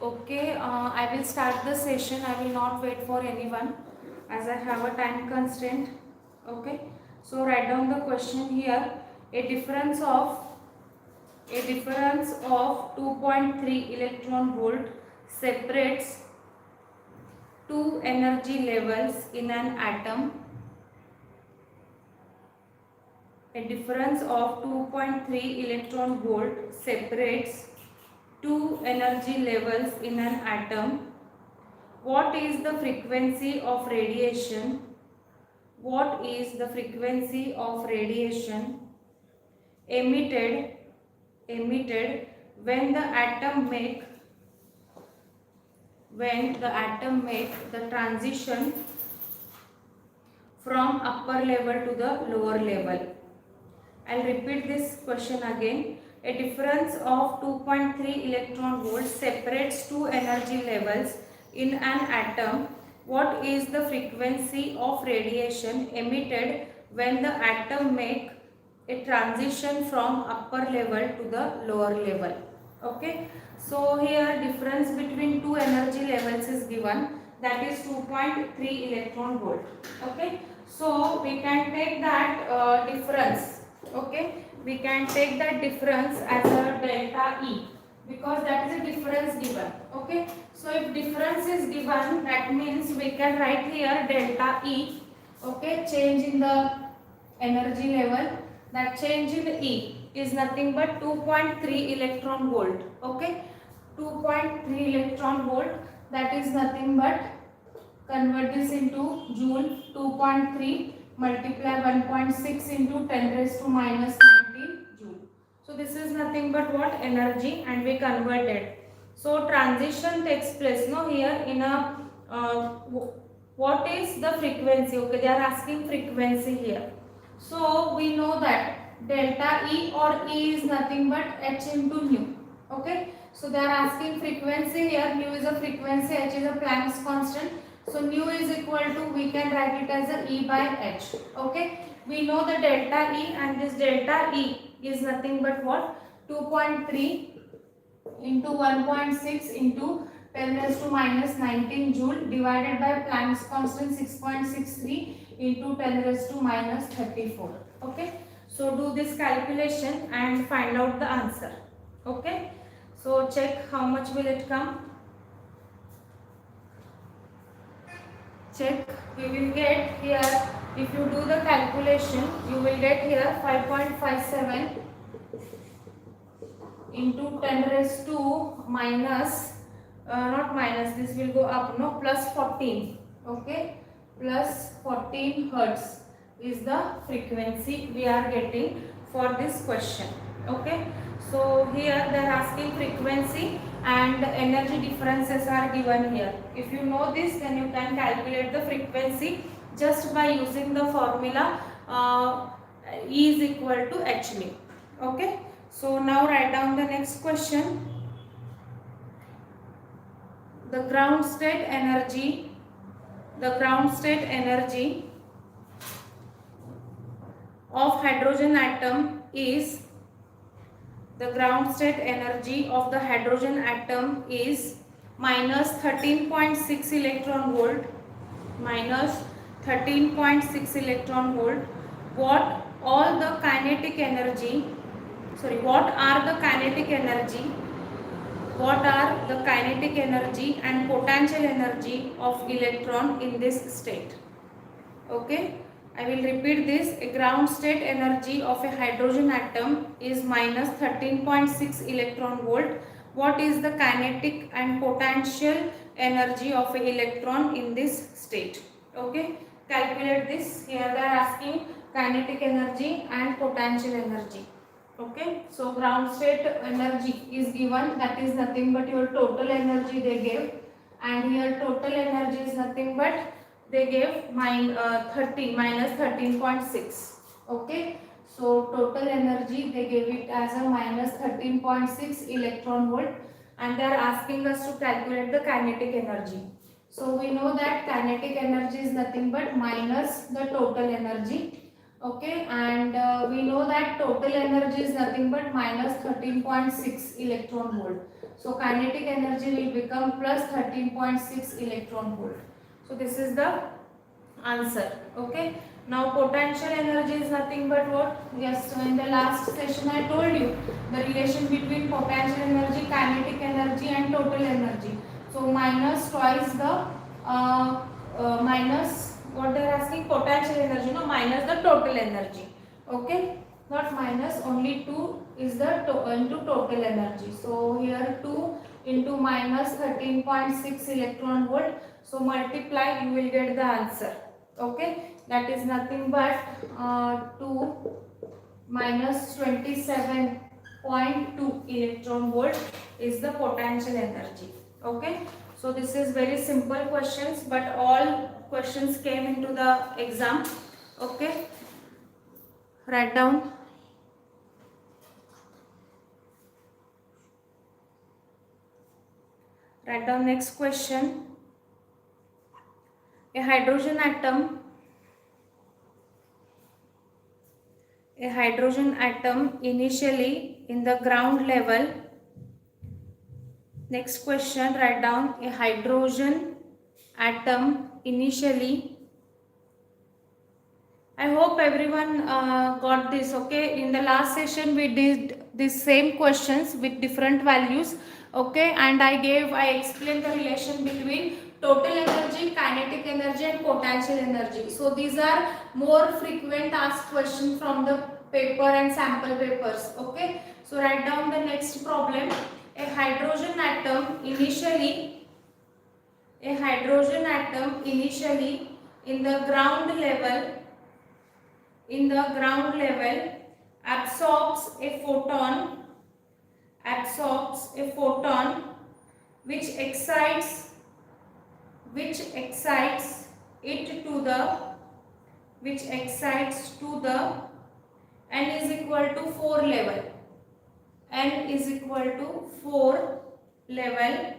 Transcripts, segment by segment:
Okay, I will start the session. I will not wait for anyone as I have a time constraint. Okay, so write down the question here. A difference of 2.3 electron volt separates two energy levels in an atom. A difference of 2.3 electron volt separates two energy levels in an atom. What is the frequency of radiation? What is the frequency of radiation emitted when the atom make the transition from upper level to the lower level? I'll repeat this question again. A difference of 2.3 electron volts separates two energy levels in an atom. What is the frequency of radiation emitted when the atom make a transition from upper level to the lower level? Okay. So here difference between two energy levels is given, that is 2.3 electron volt. Okay. So we can take that difference. Okay, we can take that difference as a delta E because that is a difference given. Okay, so if difference is given, that means we can write here delta E. Okay, change in the energy level. That change in E is nothing but 2.3 electron volt. Okay, 2.3 electron volt, that is nothing but, convert this into joule. 2.3 multiply 1.6 into 10 raised to minus 19 joule. So this is nothing but what? Energy, and we converted. So transition takes place no here in a what is the frequency? Okay, they are asking frequency here. So we know that delta E or E is nothing but H into nu. Okay, so they are asking frequency here. Nu is a frequency, H is a Planck's constant. So nu is equal to, we can write it as a E by H. Okay, we know the delta E, and this delta E is nothing but what? 2.3 into 1.6 into 10 raised to minus 19 joule divided by Planck's constant 6.63 into 10 raised to minus 34. Okay, so do this calculation and find out the answer. Okay, so check how much will it come. Check, we will get here, if you do the calculation, you will get here 5.57 into 10 raised to minus, not minus, this will go up, no, plus 14. Okay, plus 14 hertz is the frequency we are getting for this question. Okay, so here they are asking frequency and energy differences are given here. If you know this, then you can calculate the frequency just by using the formula E is equal to hν. Okay, so now write down the next question. The ground state energy of hydrogen atom is, the ground state energy of the hydrogen atom is minus 13.6 electron volt, minus 13.6 electron volt. What are the kinetic energy and potential energy of electron in this state? Okay, I will repeat this. A ground state energy of a hydrogen atom is minus 13.6 electron volt. What is the kinetic and potential energy of an electron in this state? Okay, calculate this. Here they are asking kinetic energy and potential energy. Okay, so ground state energy is given, that is nothing but your total energy they gave, and here total energy is nothing but they gave minus 13.6. Okay, so total energy they gave it as a minus 13.6 electron volt, and they are asking us to calculate the kinetic energy. So we know that kinetic energy is nothing but minus the total energy. Okay, and we know that total energy is nothing but minus 13.6 electron volt. So kinetic energy will become plus 13.6 electron volt. So this is the answer. Okay, now potential energy is nothing but what? Yes, so in the last session I told you the relation between potential energy, kinetic energy and total energy. So minus twice the minus what they are asking, potential energy, no, minus the total energy. Okay, not minus, only 2 is the into total energy. So here 2 into minus 13.6 electron volt. So multiply, you will get the answer. Okay, that is nothing but 2 minus 27.2 electron volt is the potential energy. Okay, so this is very simple questions, but all questions came into the exam. Okay, write down. Write down next question. A hydrogen atom initially in the ground level. Next question, write down a hydrogen atom initially. I hope everyone got this. Okay, in the last session we did these same questions with different values. Okay, and I explained the relation between total energy, kinetic energy and potential energy. So these are more frequent asked questions from the paper and sample papers. Okay, so write down the next problem. A hydrogen atom initially in the ground level absorbs a photon which excites it to the n is equal to 4 level.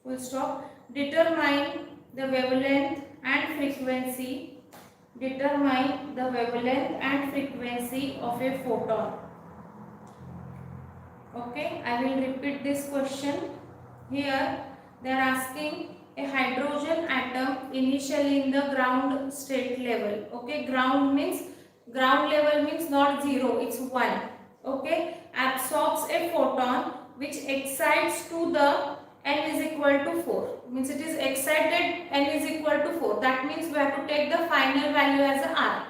Full stop. Determine the wavelength and frequency of a photon. Okay, I will repeat this question. Here they are asking a hydrogen atom initially in the ground state level. Okay, ground level means not 0, it's 1. Okay, absorbs a photon which excites to the n is equal to 4. Means it is excited n is equal to 4. That means we have to take the final value as a r,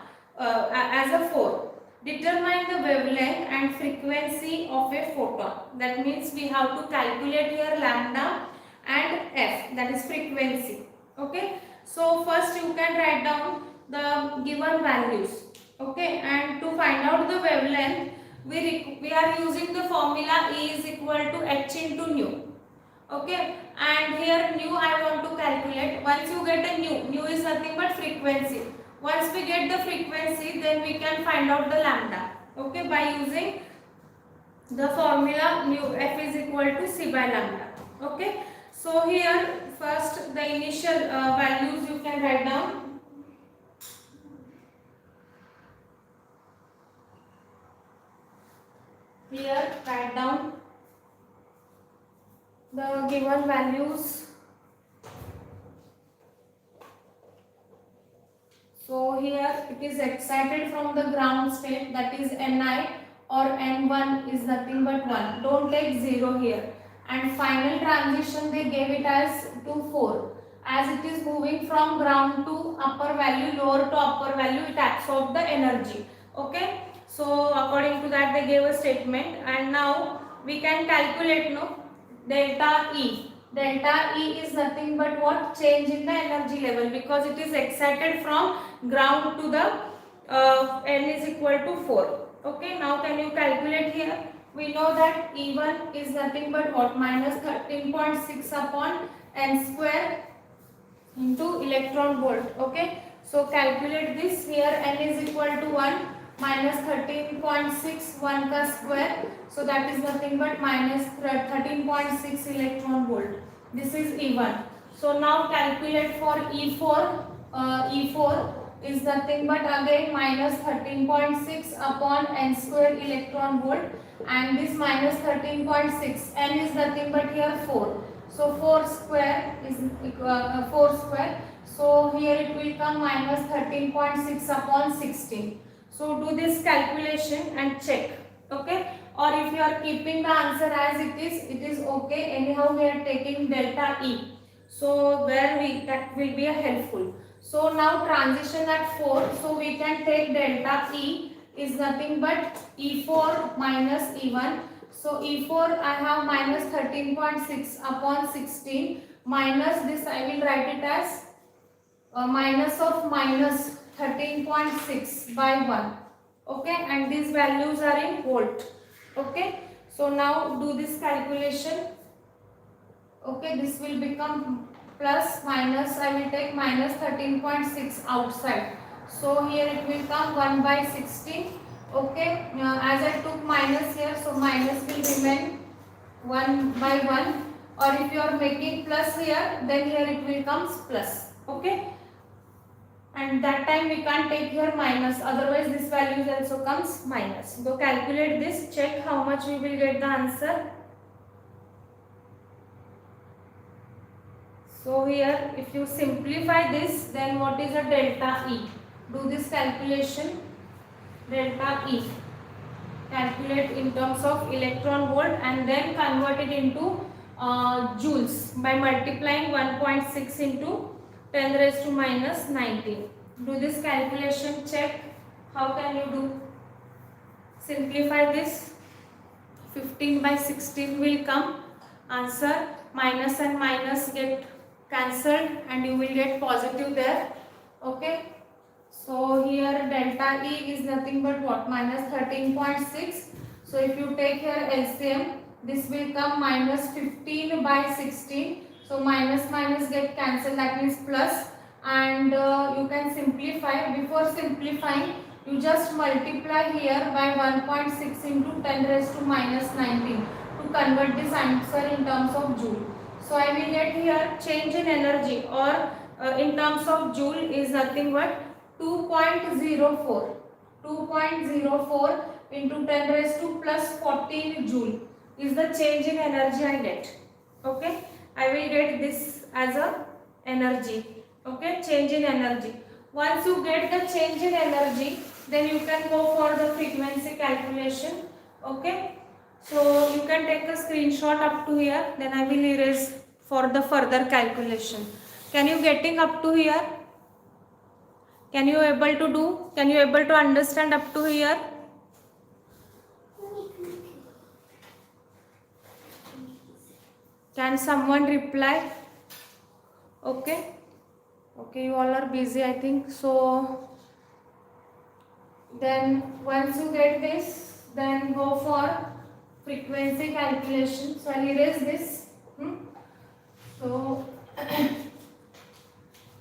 as a 4. Determine the wavelength and frequency of a photon. That means we have to calculate here lambda and f, that is frequency. Okay, so first you can write down the given values. Okay, and to find out the wavelength we are using the formula E is equal to h into nu. Okay, and here nu I want to calculate. Once you get a nu is nothing but frequency. Once we get the frequency, then we can find out the lambda. Okay, by using the formula nu f is equal to c by lambda. Okay, so here first the initial values you can write down. Here write down the given values. So here it is excited from the ground state, that is Ni, or N1 is nothing but 1. Don't take 0 here. And final transition they gave it as to 4. As it is moving from ground to upper value, lower to upper value, it absorbs the energy. Okay. So according to that they gave a statement, and now we can calculate delta E. Delta E is nothing but what? Change in the energy level, because it is excited from ground to the n is equal to 4. Okay, now can you calculate here? We know that E1 is nothing but what? Minus 13.6 upon n square into electron volt. Okay, so calculate this. Here n is equal to 1, minus 13.6 1 ka square, so that is nothing but minus 13.6 electron volt. This is E1. So now calculate for E4. is nothing but again minus 13.6 upon n square electron volt, and this minus 13.6, n is nothing but here 4. So 4 square is 4 square. So here it will come minus 13.6 upon 16. So do this calculation and check. Okay, or if you are keeping the answer as it is okay. Anyhow we are taking delta E, so where that will be helpful. So now transition at 4, so we can take delta E is nothing but E4 minus E1. So E4 I have minus 13.6 upon 16 minus this, I will write it as minus of minus 13.6 by 1. Okay, and these values are in volt. Okay, so now do this calculation. Okay, this will become plus minus, I will take minus 13.6 outside. So here it will come 1 by 16. Okay, as I took minus here, so minus will remain 1 by 1. Or if you are making plus here, then here it will comes plus. Okay, and that time we can't take here minus, otherwise this value also comes minus. So calculate this, check how much we will get the answer. So here if you simplify this, then what is a delta E? Do this calculation, delta E. Calculate in terms of electron volt and then convert it into joules by multiplying 1.6 into 10 raised to minus 19. Do this calculation, check how can you do. Simplify this, 15 by 16 will come, answer minus and minus get cancelled and you will get positive there. Okay, so here delta E is nothing but what, minus 13.6. so if you take here LCM, this will come minus 15 by 16. So minus minus get cancelled, that means plus, and you can simplify. Before simplifying, you just multiply here by 1.6 into 10 raised to minus 19 to convert this answer in terms of joule. So I will get here change in energy or in terms of joule is nothing but 2.04. 2.04 into 10 raised to plus 14 joule is the change in energy I get. Okay, I will get this as a energy. Okay, change in energy. Once you get the change in energy, then you can go for the frequency calculation. Okay, so you can take a screenshot up to here, then I will erase for the further calculation. Can you getting up to here? Can you able to do? Can you able to understand up to here? Can someone reply? Okay. Okay, you all are busy, I think. So then once you get this, then go for frequency calculation. So I'll erase this. So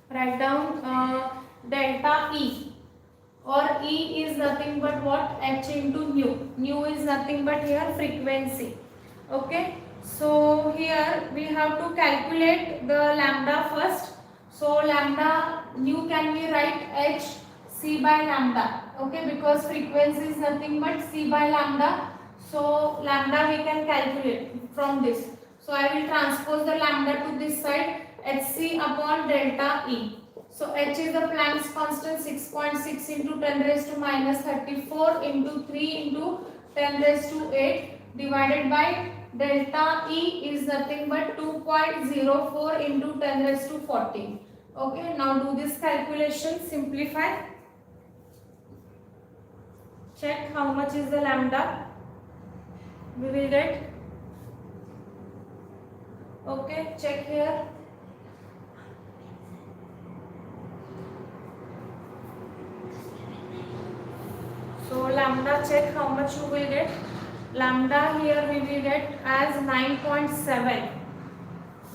write down delta E, or E is nothing but what, H into nu. Nu is nothing but here frequency. Okay, so here we have to calculate the lambda first. So lambda nu can we write H C by lambda. Okay, because frequency is nothing but C by lambda. So lambda we can calculate from this. So I will transpose the lambda to this side, Hc upon delta E. So H is the Planck's constant, 6.6 into 10 raised to minus 34 into 3 into 10 raised to 8 divided by delta E is nothing but 2.04 into 10 raised to 14. Okay, now do this calculation, simplify. Check how much is the lambda. We will get. Okay, check here. So lambda, check how much you will get. Lambda here we will get as 9.7.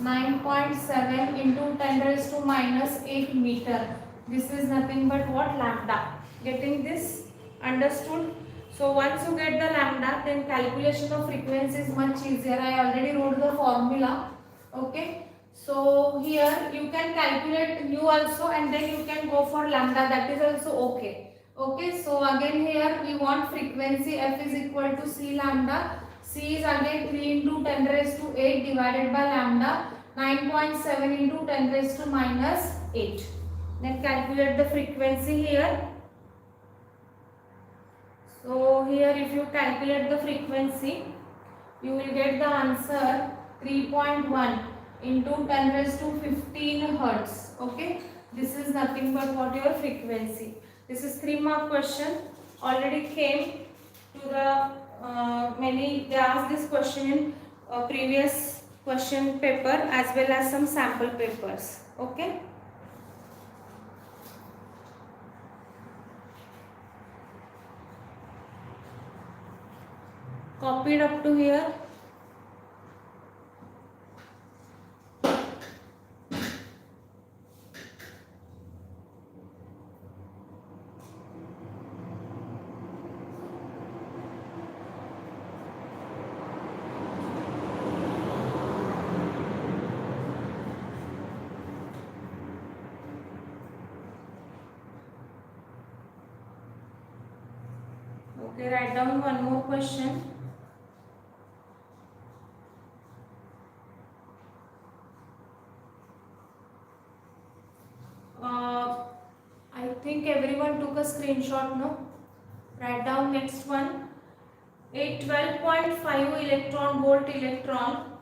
9.7 into 10 raised to minus 8 meter. This is nothing but what, lambda. Getting this? Understood? So once you get the lambda, then calculation of frequency is much easier. I already wrote the formula. Okay. So here you can calculate nu also, and then you can go for lambda, that is also okay. Okay, so again here we want frequency f is equal to c lambda. C is again 3 into 10 raised to 8 divided by lambda, 9.7 into 10 raised to minus 8. Then calculate the frequency here. So here if you calculate the frequency, you will get the answer 3.1 into 10 raised to 15 hertz. Okay, this is nothing but what your frequency. This is 3-mark question. Already came to the they asked this question in previous question paper as well as some sample papers. Okay. Copied up to here. Okay, write down one more question. I think everyone took a screenshot, no? Write down next one. A 12.5 electron volt electron.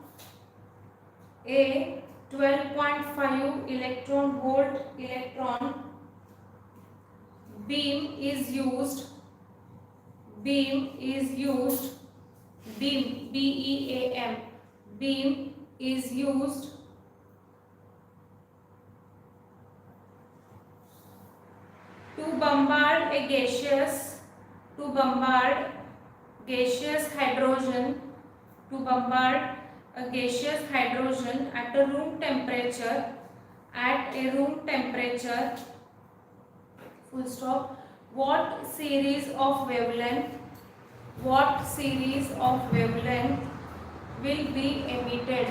A 12.5 electron volt electron beam is used. Beam is used. Beam, B-E-A-M. Beam is used to bombard a gaseous, to bombard gaseous hydrogen, to bombard a gaseous hydrogen at a room temperature, at a room temperature, full stop. What series of wavelength, what series of wavelength will be emitted,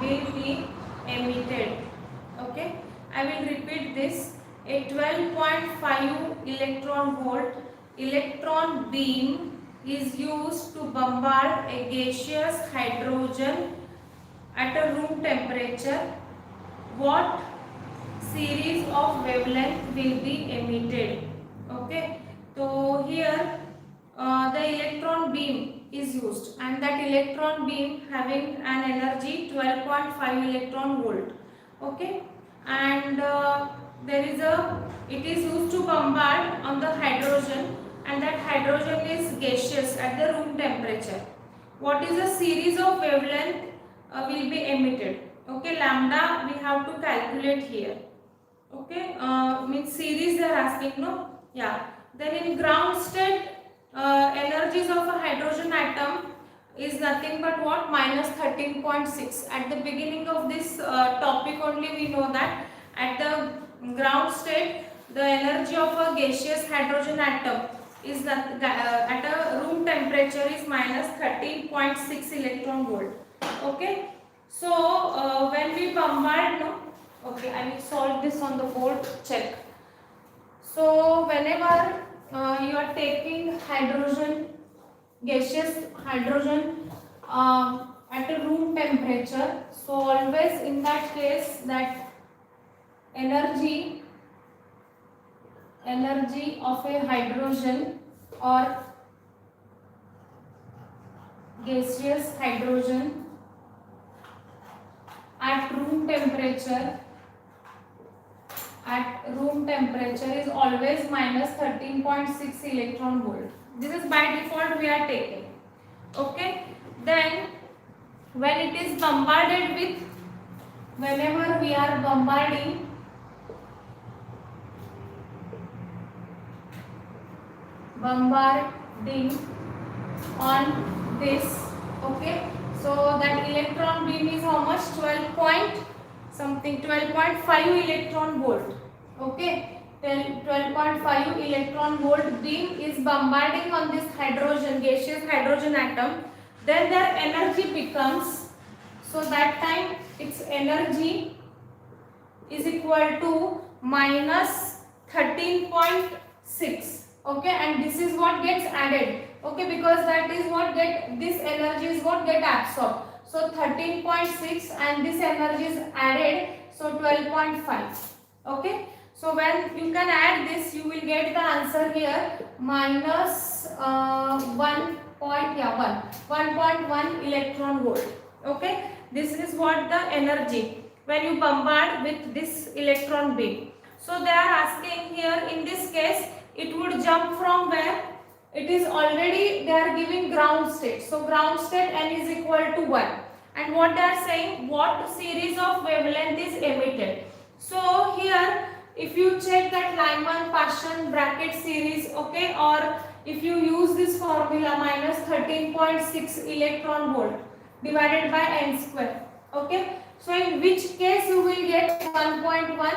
will be emitted. Okay, I will repeat this. A 12.5 electron volt electron beam is used to bombard a gaseous hydrogen at a room temperature. What series of wavelength will be emitted? Okay, so here the electron beam is used, and that electron beam having an energy 12.5 electron volt. Okay, and it is used to bombard on the hydrogen, and that hydrogen is gaseous at the room temperature. What is the series of wavelength will be emitted? Okay, lambda we have to calculate here. Okay, means series they are asking, no? Yeah. Then in ground state, energies of a hydrogen atom is nothing but what? Minus 13.6. At the beginning of this topic only we know that at the ground state the energy of a gaseous hydrogen atom is at a room temperature is minus 13.6 electron volt. Okay. So when we bombard, no? Okay, I will solve this on the board. Check. So whenever you are taking hydrogen, gaseous hydrogen at a room temperature, so always in that case that energy of a hydrogen or gaseous hydrogen at room temperature is always minus 13.6 electron volt. This is by default we are taking. Okay, then when it is bombarded with, whenever we are bombarding on this, okay, so that electron beam is how much? 12.5 electron volt. Okay, 12.5 electron volt beam is bombarding on this hydrogen, gaseous hydrogen atom. Then their energy becomes, So that time its energy is equal to minus 13.6. Okay, and this is what gets added. Okay, because that is what this energy is what get absorbed. So 13.6 and this energy is added, so 12.5. Okay, so when you can add this, you will get the answer here minus 1.1 electron volt. Okay, this is what the energy when you bombard with this electron beam. So they are asking here, in this case it would jump from where? It is already, they are giving ground state. So ground state n is equal to 1. And what they are saying, what series of wavelength is emitted. So here if you check that Lyman-Paschen bracket series, okay, or if you use this formula minus 13.6 electron volt divided by n square. Okay, so in which case you will get 1.1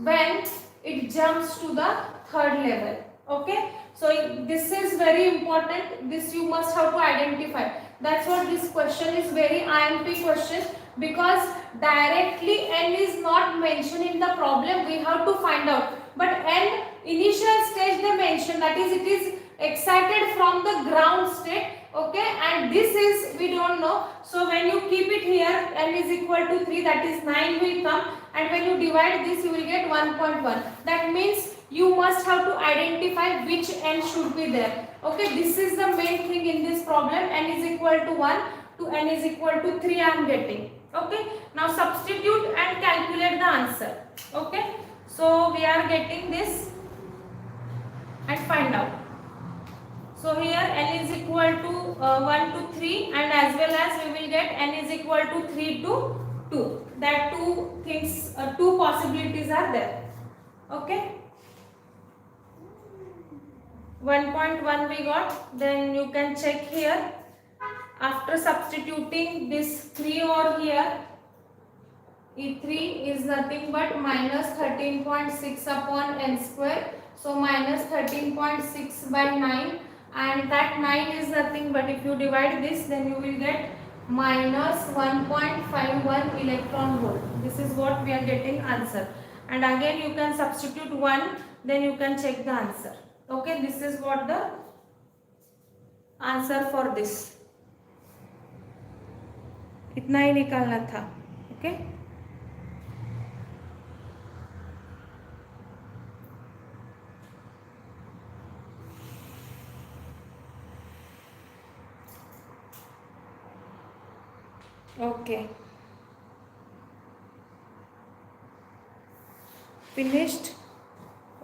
when it jumps to the third level. Okay, so this is very important. This you must have to identify. That's what this question is very IMP question, because directly n is not mentioned in the problem. We have to find out. But n initial stage they mention, that is it is excited from the ground state. Okay, and this is we don't know. So when you keep it here, n is equal to 3, that is 9 will come, and when you divide this you will get 1.1. That means you must have to identify which n should be there. Okay, this is the main thing in this problem. N is equal to 1 to n is equal to 3 I am getting. Okay, now substitute and calculate the answer. Okay, so we are getting this and find out. So here n is equal to 1 to 3, and as well as we will get n is equal to 3 to 2. That two things, two possibilities are there. Okay, 1.1 we got. Then you can check here. After substituting this 3 over here, E3 is nothing but minus 13.6 upon n square. So minus 13.6 by 9, and that 9 is nothing but if you divide this, then you will get minus 1.51 electron volt. This is what we are getting answer. And again you can substitute 1, then you can check the answer. Okay, this is what the answer for this. इतना ही निकालना था. Okay. Okay. Finished.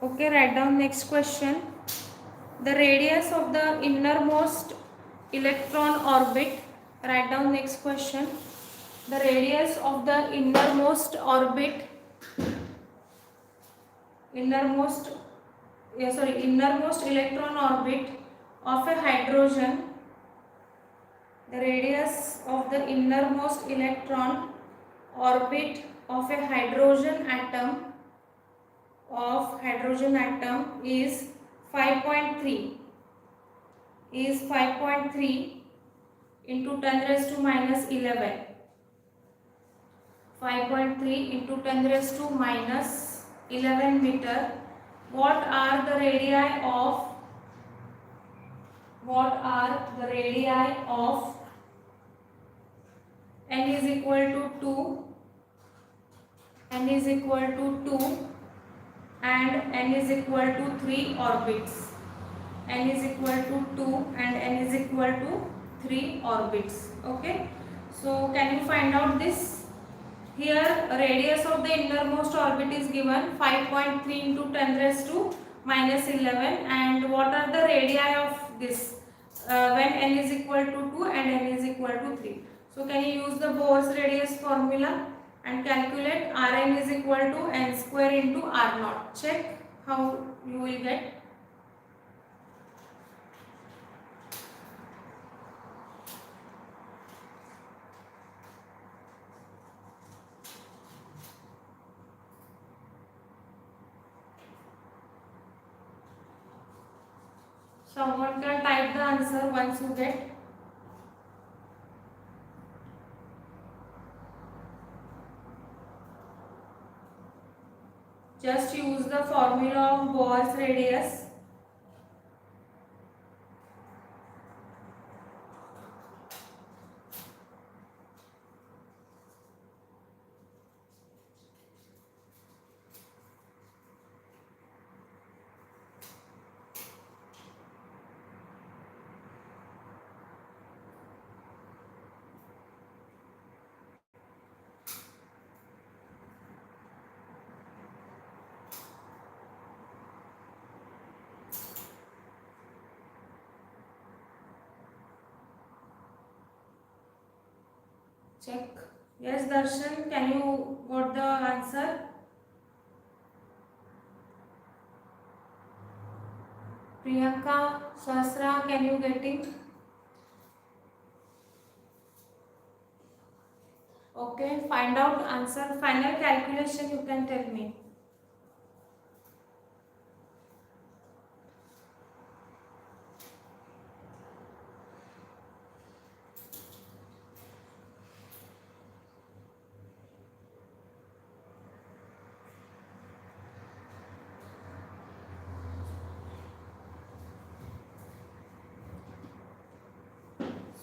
Okay, write down next question. The radius of the innermost electron orbit. Write down next question. The radius of the innermost orbit. Innermost electron orbit of a hydrogen. The radius of the innermost electron orbit of a hydrogen atom is 5.3 into 10 raised to minus 11. 5.3 into 10 raised to minus 11 meter. What are the radii of n is equal to 2, n is equal to 2 and n is equal to 3 orbits. N is equal to 2 and n is equal to 3 orbits. Okay, so can you find out this? Here radius of the innermost orbit is given 5.3 into 10 raised to minus 11, and what are the radii of this when n is equal to 2 and n is equal to 3. So can you use the Bohr's radius formula and calculate Rn is equal to n square into R naught. Check how you will get. Someone can type the answer once you get. Just use the formula of Bohr's radius. Check. Yes, Darshan, can you got the answer? Priyanka, Sasra, can you getting? Okay, find out answer. Final calculation you can tell me.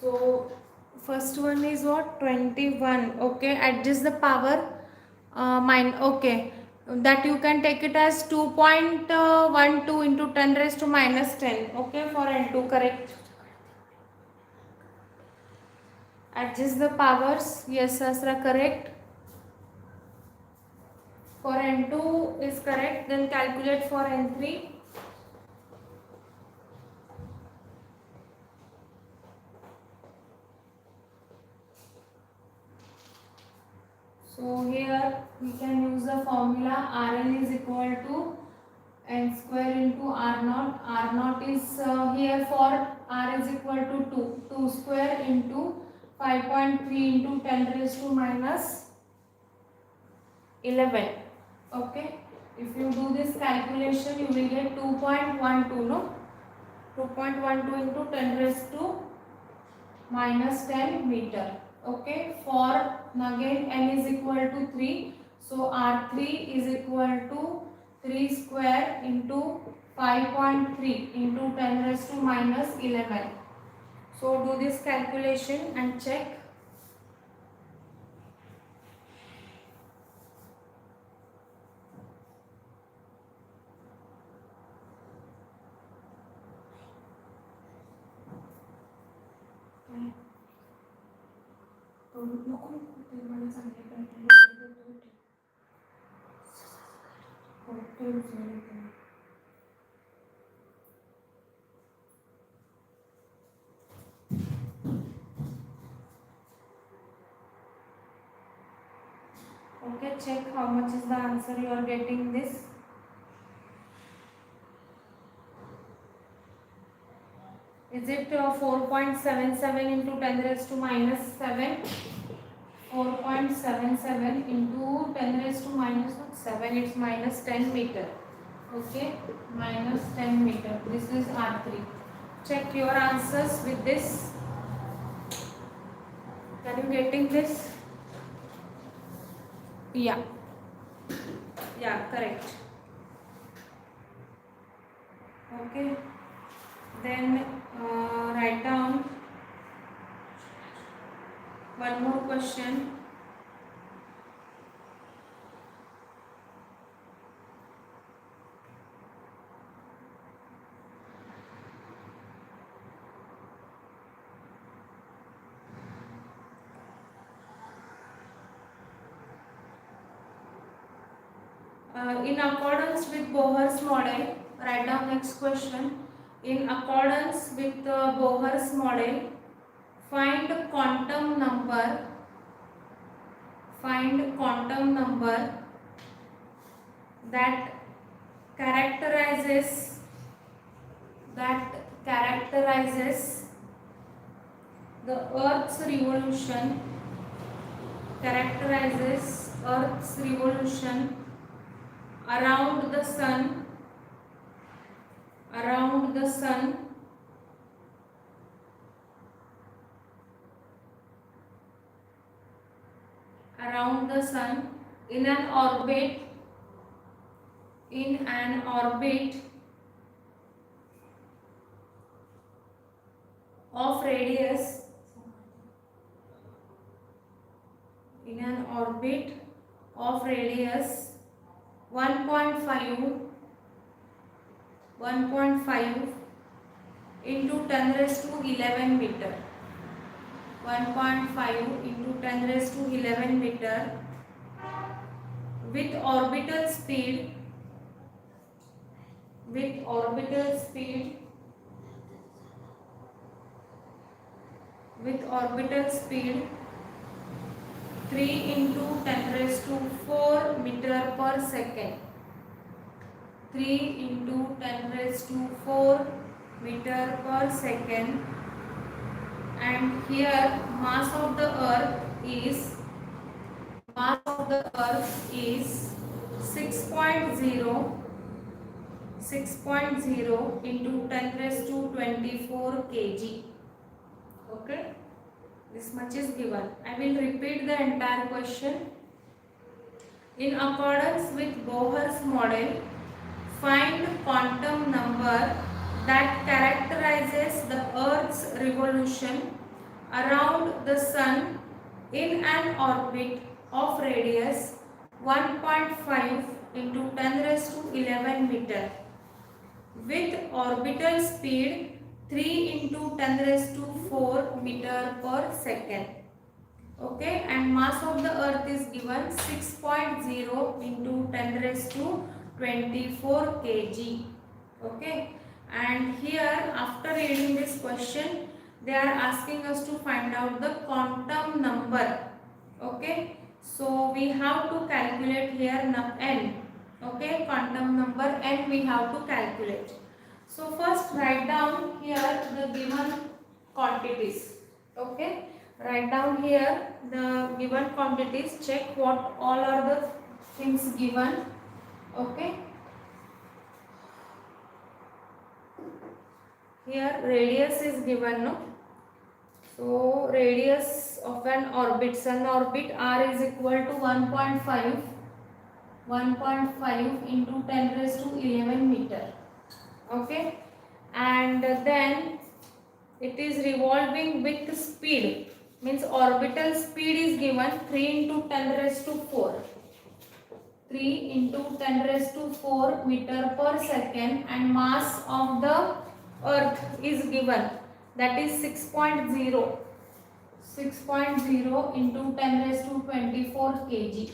So first one is what? 21. Okay, adjust the power. Mine. Okay, that you can take it as 2.12 into 10 raised to minus 10. Okay, for N2, correct. Adjust the powers. Yes, Sasra, correct. For N2 is correct. Then calculate for N3. So here we can use the formula Rn is equal to n square into R naught. R naught is here for R is equal to 2. 2 square into 5.3 into 10 raised to minus 11. Okay. If you do this calculation, you will get 2.12, no? 2.12 into 10 raised to minus 10 meter. Okay, for again n is equal to 3, so R3 is equal to 3 square into 5.3 into 10 raised to minus 11. So do this calculation and check. Okay, check how much is the answer you are getting this. Is it 4.77 into 10 raised to minus 7? 4.77 into 10 raised to minus 7, it's minus 10 meter. Okay, minus 10 meter. This is R3. Check your answers with this. Are you getting this? Yeah. Yeah, correct. Okay. Then write down one more question. In accordance with Bohr's model, write down next question. In accordance with Bohr's model, find quantum number. Find quantum number that characterizes the Earth's revolution. Characterizes Earth's revolution around the sun. Around the sun. Around the sun in an orbit in an orbit of radius 1.5 into 10 raised to 11 meter. 1.5 into 10 raised to 11 meter with orbital speed with orbital speed 3 into 10 raised to 4 meter per second. 3 into 10 raised to 4 meter per second, and here mass of the earth is 6.0 into 10 raised to 24 kg. Okay, this much is given. I will repeat the entire question. In accordance with Bohr's model, find quantum number that characterizes the Earth's revolution around the Sun in an orbit of radius 1.5 into 10 raised to 11 meter with orbital speed 3 into 10 raised to 4 meter per second. Okay, and mass of the earth is given 6.0 into 10 raised to 24 kg. Okay, and here after reading this question they are asking us to find out the quantum number. Okay, so we have to calculate here n. Okay, quantum number n we have to calculate. So first write down here the given quantities. Okay, write down here the given quantities. Check what all are the things given. Okay, here radius is given, no? So radius of an orbit, sun orbit, r is equal to 1.5 into 10 raised to 11 meter. Okay, and then it is revolving with speed, means orbital speed is given 3 into 10 raised to 4. 3 into 10 raised to 4 meter per second, and mass of the earth is given, that is 6.0 into 10 raised to 24 kg.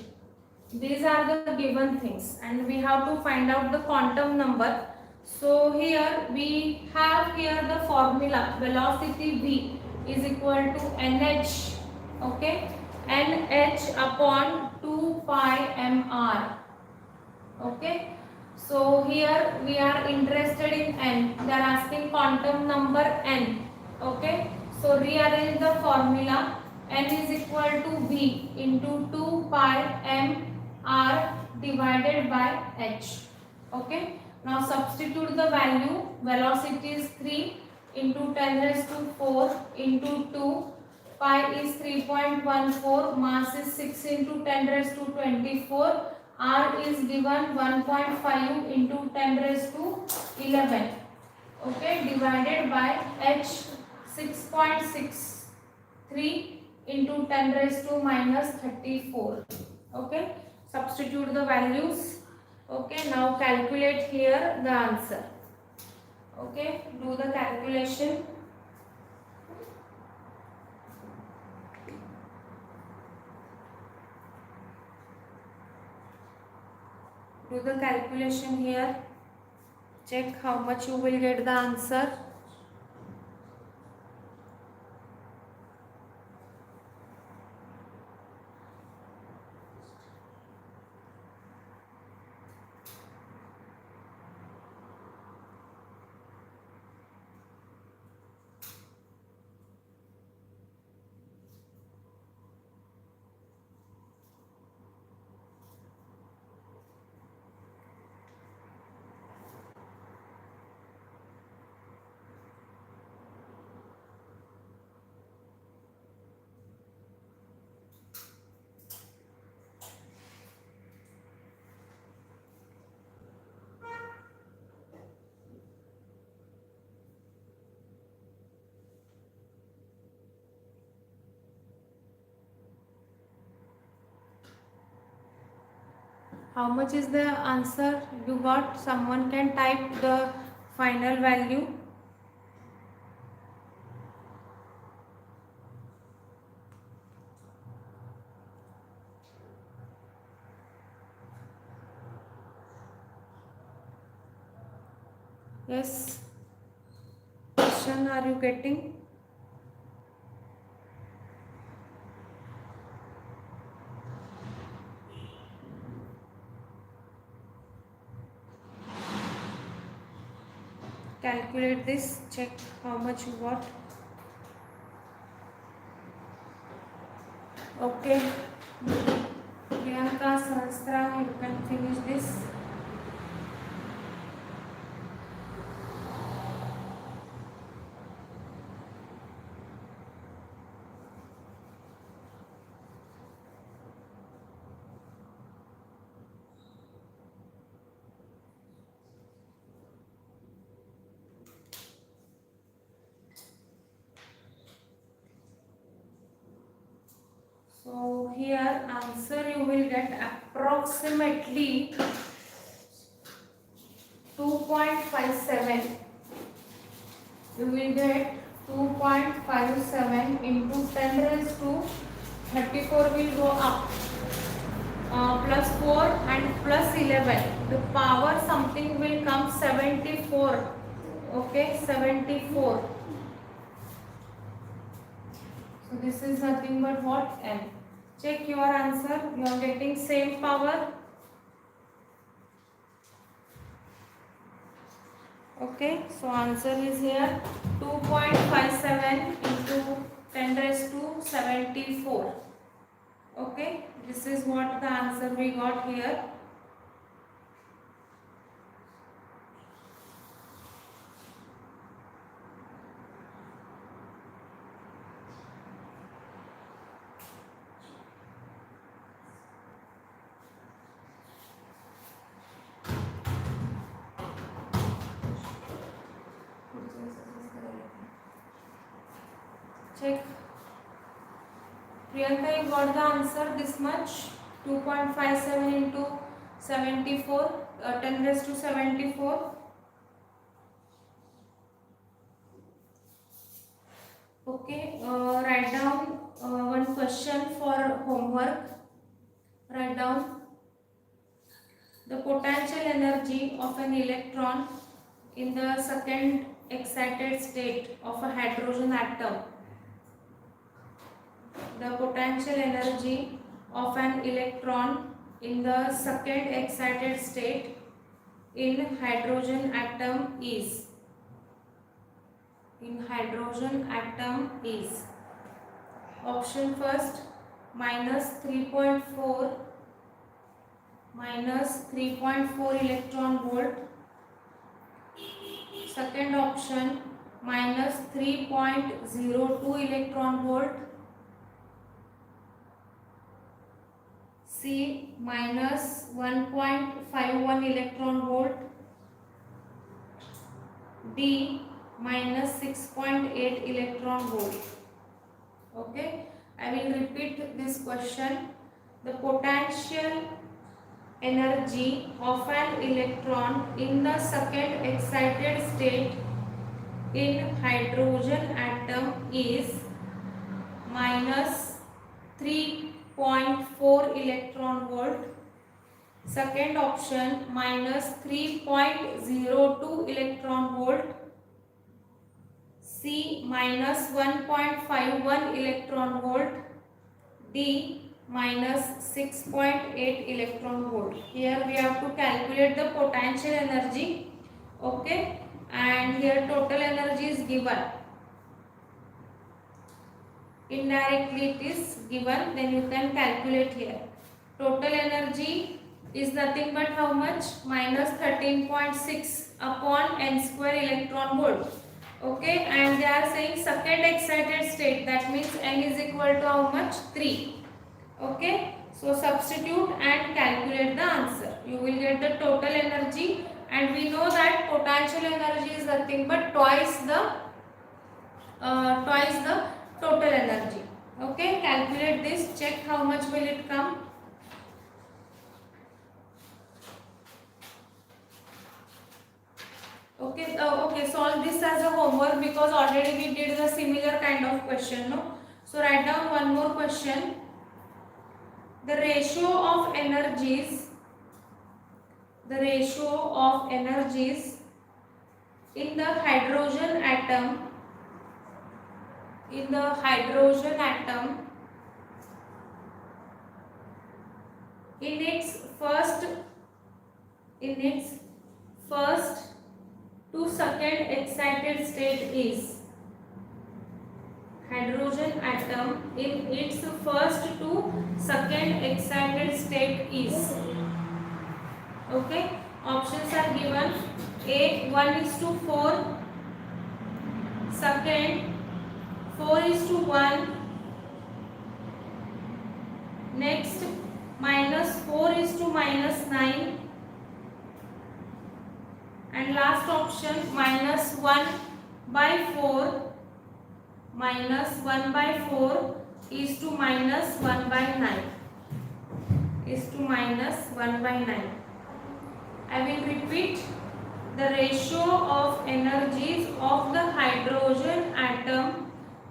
These are the given things and we have to find out the quantum number. So here we have here the formula, velocity v is equal to nh, okay, nh upon 2 pi mr. Okay, so here we are interested in n, they are asking quantum number n. Okay, so rearrange the formula. N is equal to v into 2 pi m r divided by h. Okay, now substitute the value. Velocity is 3 into 10 raised to 4 into 2, pi is 3.14, mass is 6 into 10 raised to 24, r is given 1.5 into 10 raised to 11. Okay, divided by h 6.63 into 10 raised to minus 34. Okay, substitute the values. Okay, now calculate here the answer. Okay, do the calculation. Do the calculation here. Check how much you will get the answer. How much is the answer you got? Someone can type the final value. Yes, question are you getting? Calculate this, check how much you got. Okay, Priyanka, Sahasra, you can finish this. So here answer you will get approximately 2.57. You will get 2.57 into 10 raised to 34 will go up. Plus 4 and plus 11. The power something will come 74. Okay, 74. So this is nothing but what? M. Check your answer. You are getting same power. Okay, so answer is here 2.57 into 10 raised to 74. Okay, this is what the answer we got here. Check. Priyanka, you got the answer this much. 2.57 into 74, 10 raised to 74. Okay, write down one question for homework. Write down the potential energy of an electron in the second excited state of a hydrogen atom. The potential energy of an electron in the second excited state in hydrogen atom is. Option first, minus 3.4 electron volt. Second option, minus 3.02 electron volt. C, minus 1.51 electron volt. D, minus 6.8 electron volt. Okay, I will repeat this question. The potential energy of an electron in the second excited state in hydrogen atom is minus 3.4 electron volt. Second option, minus 3.02 electron volt. C, minus 1.51 electron volt. D, minus 6.8 electron volt. Here we have to calculate the potential energy. Okay, and here total energy is given. Indirectly it is given, then you can calculate here. Total energy is nothing but how much? Minus 13.6 upon n square electron volt. Okay, and they are saying second excited state, that means n is equal to how much? 3. Okay, so substitute and calculate the answer. You will get the total energy, and we know that potential energy is nothing but twice the total energy. Okay, calculate this, check how much will it come. solve this as a homework because already we did the similar kind of question, no? So write down one more question. The ratio of energies in the hydrogen atom in its first to second excited state is. Hydrogen atom in its first to second excited state is. Okay, options are given. A 1:4, second 4:1, next -4:-9, and last option -1/4 is to -1/9 I will repeat. The ratio of energies of the hydrogen atom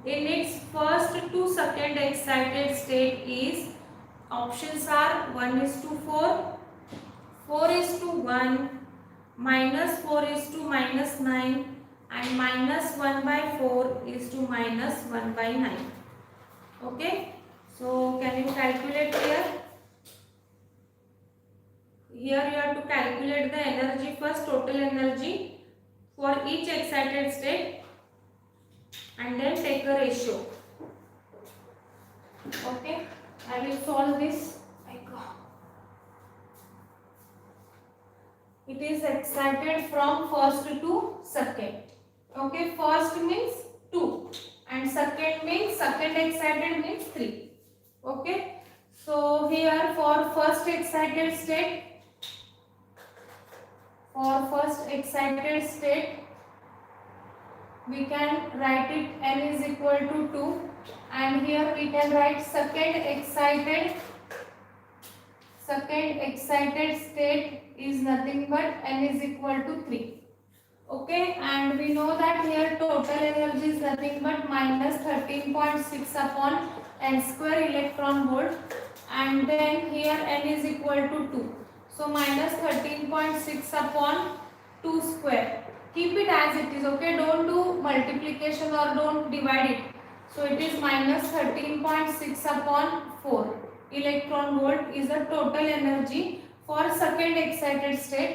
in its first to second excited state is. Options are 1:4, 4:1, -4:-9, and -1/4 is to -1/9. Okay, so can you calculate here? Here you have to calculate the energy first, total energy for each excited state, and then take a ratio. Okay, I will solve this. It is excited from first to second. Okay, first means 2 and second means second excited means 3. Okay, so here for first excited state, we can write it n is equal to 2, and here we can write second excited state is nothing but n is equal to 3. Okay, and we know that here total energy is nothing but -13.6 upon n square electron volt, and then here n is equal to 2. So -13.6 upon 2 square. Keep it as it is. Okay, don't do multiplication or don't divide it. So it is -13.6 upon 4 electron volt is the total energy for second excited state,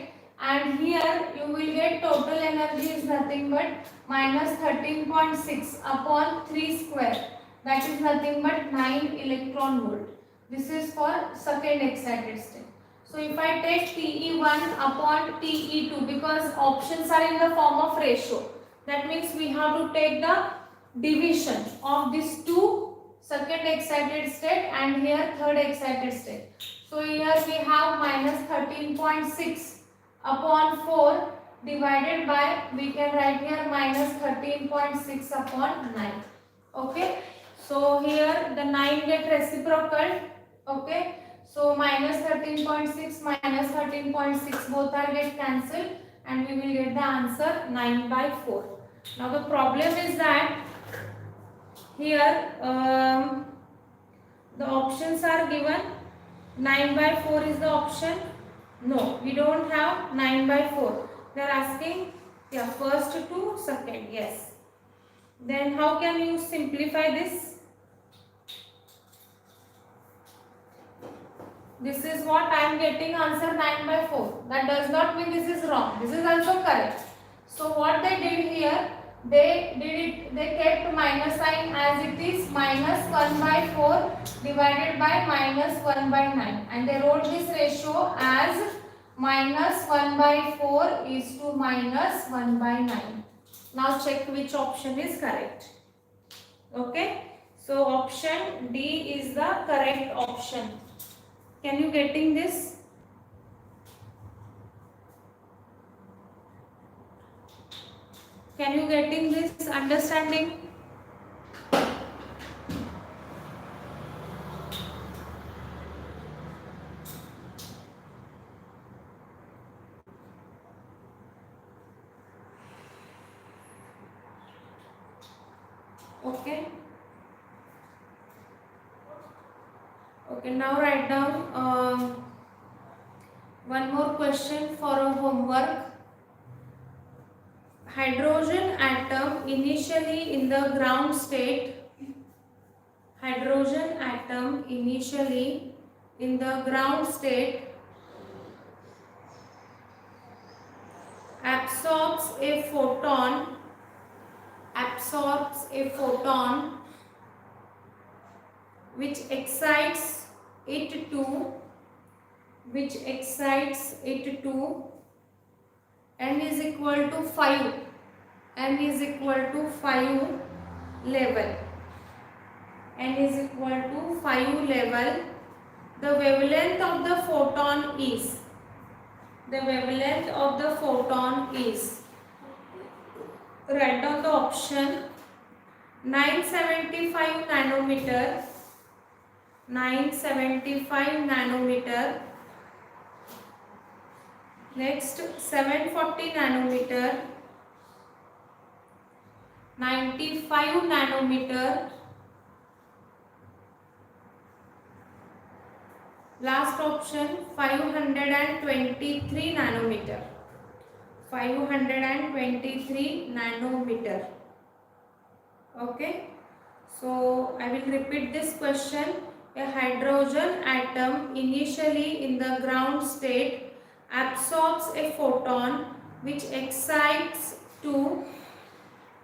and here you will get total energy is nothing but -13.6 upon 3 square, that is nothing but 9 electron volt. This is for second excited state. So if I take TE1 upon TE2, because options are in the form of ratio, that means we have to take the division of these two, second excited state and here third excited state. So here we have -13.6 upon 4 divided by, we can write here -13.6 upon 9. Okay, so here the 9 get reciprocal. Okay, so -13.6 -13.6 both are get cancelled, and we will get the answer 9/4. Now the problem is that here the options are given. 9/4 is the option. No, we don't have 9/4. They are asking first to second. Yes. Then how can you simplify this? This is what I am getting answer 9/4. That does not mean this is wrong. This is also correct. So what they did here, they kept minus sign as it is, -1/4 divided by -1/9, and they wrote this ratio as -1/4 is to -1/9. Now check which option is correct. Okay, so option D is the correct option. Can you getting this? Can you getting this understanding? Okay. Okay, now write down one more question for a homework. Hydrogen atom initially in the ground state. Hydrogen atom initially in the ground state absorbs a photon, absorbs a photon which excites it to, which excites it to n is equal to 5, n is equal to 5 level, n is equal to 5 level. The wavelength of the photon is, the wavelength of the photon is, write down the option, 975 nanometer, 975 nanometer, next 740 nanometer, 95 nanometer, last option 523 nanometer, 523 nanometer. Okay, so I will repeat this question. A hydrogen atom initially in the ground state absorbs a photon which excites to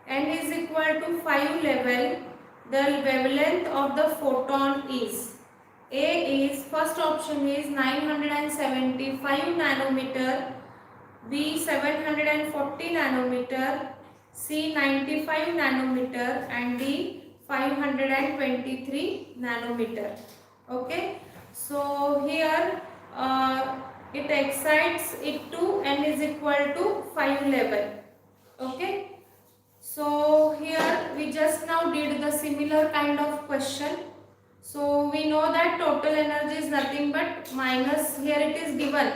n is equal to 5 level. The wavelength of the photon is, A is, first option is 975 nanometer, B 740 nanometer, C 95 nanometer and D 523 nanometer. Okay, so here it excites it to n is equal to 5 level. Okay, so here we just now did the similar kind of question. So we know that total energy is nothing but minus, here it is given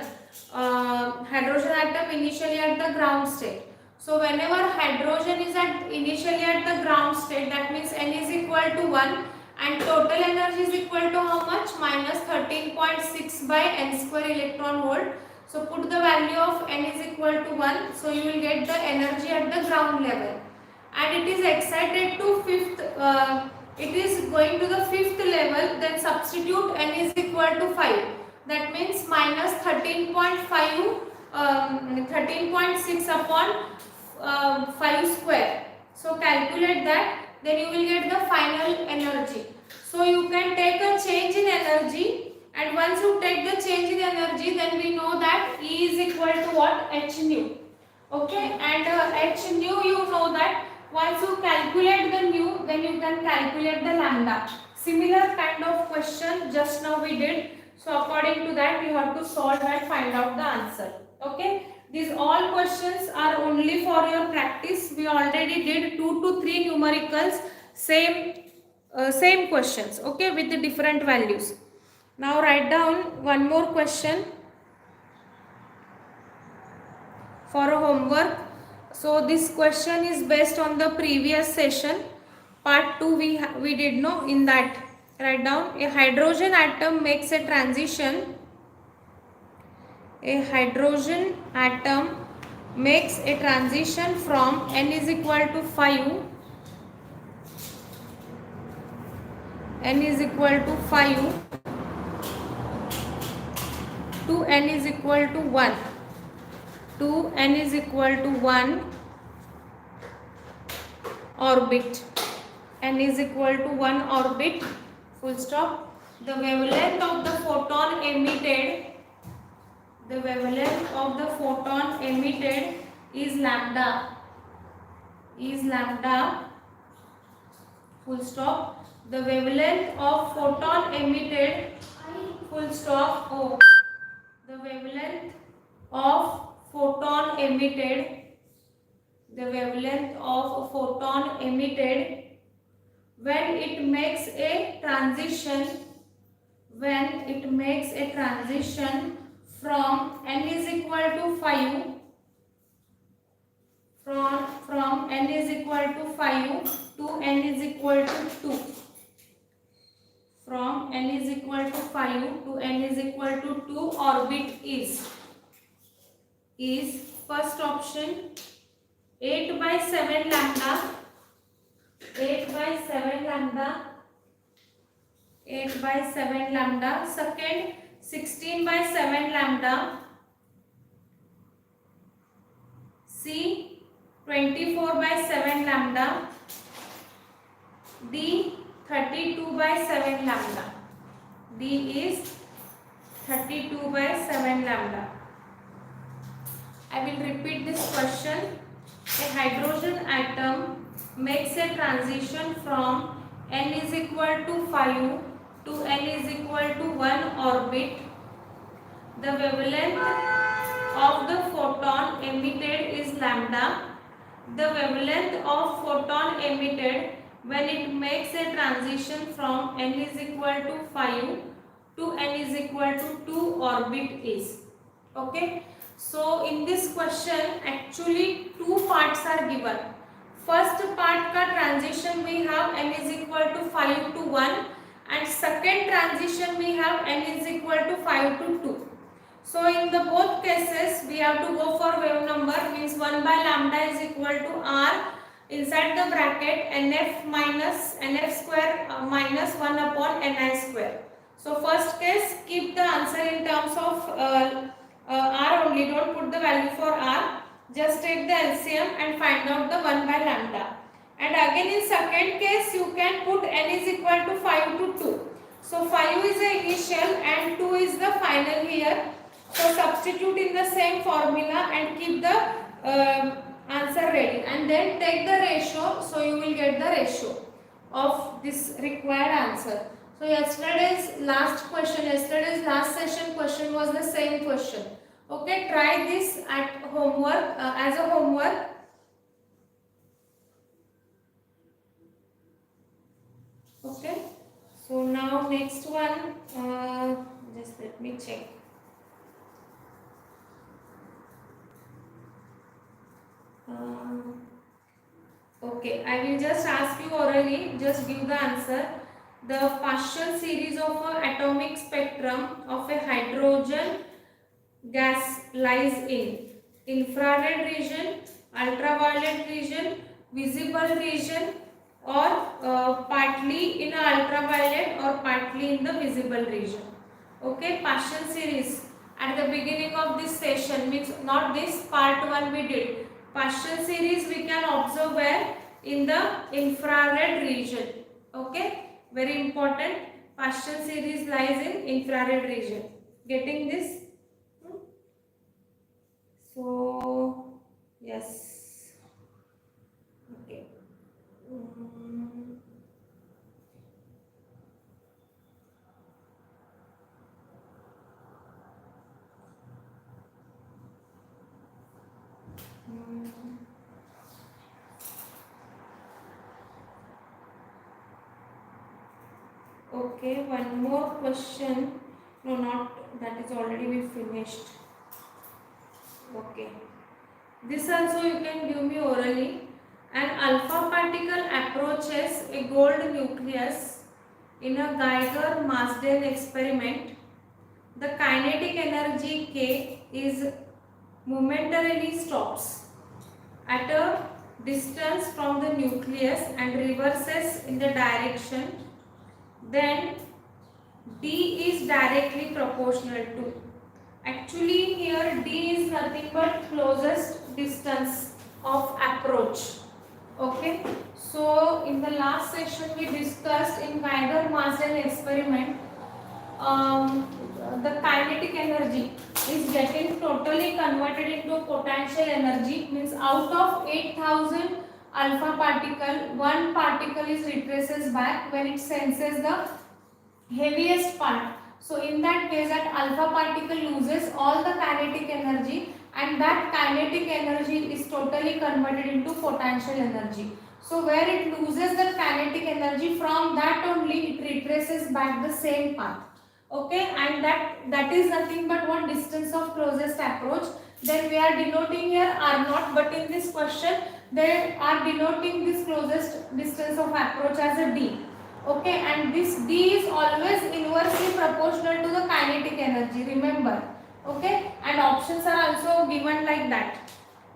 hydrogen atom initially at the ground state. So whenever hydrogen is initially at the ground state, that means n is equal to 1 and total energy is equal to how much? Minus 13.6 by n square electron volt. So put the value of n is equal to 1. So you will get the energy at the ground level. And it is excited to it is going to the 5th level, then substitute n is equal to 5. That means minus 13.5, 13.6 upon 5 square. So calculate that, then you will get the final energy. So you can take a change in energy, and once you take the change in energy, then we know that E is equal to what? H nu. Okay, and H nu, you know that once you calculate the nu, then you can calculate the lambda. Similar kind of question just now we did. So according to that, you have to solve and find out the answer. Okay, these all questions are only for your practice. We already did 2 to 3 numericals, same questions. Okay, with the different values. Now write down one more question for a homework. So this question is based on the previous session, part 2 we did know. In that, write down, a hydrogen atom makes a transition, a hydrogen atom makes a transition from n is equal to 5, n is equal to 5 to n is equal to 1, to n is equal to 1 orbit, n is equal to 1 orbit, full stop. The wavelength of the photon emitted, the wavelength of the photon emitted is lambda, full stop. The wavelength of photon emitted, full stop. Oh, the wavelength of photon emitted, the wavelength of photon emitted when it makes a transition, when it makes a transition from n is equal to 5, from n is equal to 5 to n is equal to 2. From n is equal to 5 to n is equal to 2 orbit is first option 8 by 7 lambda, 8 by 7 lambda, 8 by 7 lambda. Second 16 by 7 lambda. C 24 by 7 lambda. D 32 by 7 lambda. D is 32 by 7 lambda. I will repeat this question. A hydrogen atom makes a transition from n is equal to 5 to n is equal to 1 orbit. The wavelength of the photon emitted is lambda. The wavelength of photon emitted when it makes a transition from n is equal to 5 to n is equal to 2 orbit is. Okay. So in this question actually two parts are given. First part का transition we have n is equal to 5 to 1 and second transition we have n is equal to 5 to 2. So in the both cases we have to go for wave number, means 1 by lambda is equal to r inside the bracket nf minus nf square minus 1 upon ni square. So first case keep the answer in terms of r only, don't put the value for r, just take the LCM and find out the 1 by lambda. And again in second case you can put n is equal to 5 to 2. So 5 is the initial and 2 is the final here. So substitute in the same formula and keep the answer ready and then take the ratio, so you will get the ratio of this required answer. So yesterday's last session question was the same question. Okay, try this at homework as a homework. Okay, so now next one, just let me check. Okay, I will just ask you orally, just give the answer. The partial series of an atomic spectrum of a hydrogen gas lies in infrared region, ultraviolet region, visible region, or partly in ultraviolet or partly in the visible region. Okay, partial series at the beginning of this session, means not this part 1 we did. Partial series we can observe where? In the infrared region. Okay, very important. Partial series lies in infrared region. Getting this? So yes. Okay. Okay, one more question. No, not that is already we finished. Okay. This also you can give me orally. An alpha particle approaches a gold nucleus in a Geiger-Marsden experiment. The kinetic energy K is momentarily stops at a distance from the nucleus and reverses in the direction. Then D is directly proportional to. Actually here D is nothing but closest distance of approach. Okay, so in the last session we discussed in Geiger-Marsden experiment, the kinetic energy is getting totally converted into potential energy, means out of 8000 alpha particle, one particle is retraces back when it senses the heaviest part. So in that case that alpha particle loses all the kinetic energy and that kinetic energy is totally converted into potential energy. So where it loses the kinetic energy, from that only it retraces back the same path. Okay, and that is nothing but one distance of closest approach. Then we are denoting here R naught, but in this question They are denoting this closest distance of approach as a d. Okay, and this d is always inversely proportional to the kinetic energy, remember. Okay, and options are also given like that: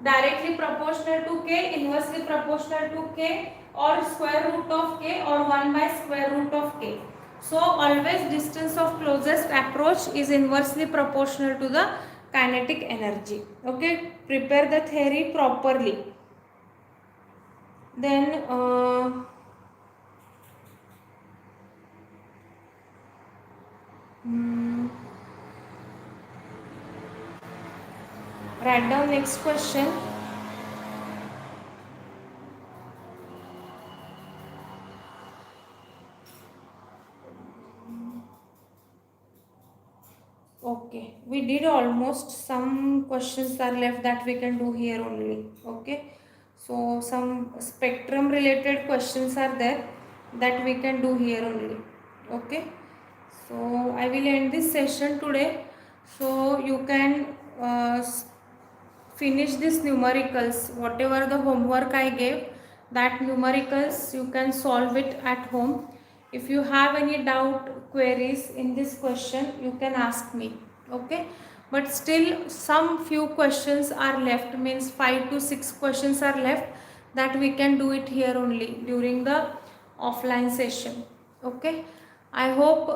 directly proportional to k, inversely proportional to k, or square root of k, or 1 by square root of k. So always distance of closest approach is inversely proportional to the kinetic energy. Okay, prepare the theory properly. Then write down next question. Okay, we did almost. Some questions are left that we can do here only. Okay, so some spectrum related questions are there that we can do here only. Okay, so I will end this session today. So you can finish this numericals, whatever the homework I gave, that numericals you can solve it at home. If you have any doubt, queries in this question, you can ask me. Okay, but still some few questions are left, means 5 to 6 questions are left, that we can do it here only during the offline session. Okay, I hope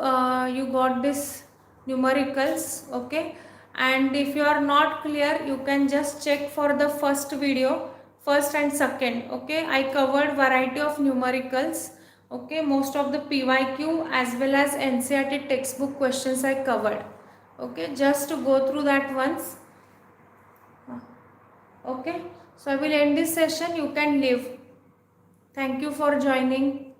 you got this numericals. Okay, and if you are not clear, you can just check for the first video, first and second. Okay, I covered variety of numericals. Okay, most of the pyq as well as ncrt textbook questions I covered. Okay, just to go through that once. Okay, so I will end this session, you can leave. Thank you for joining.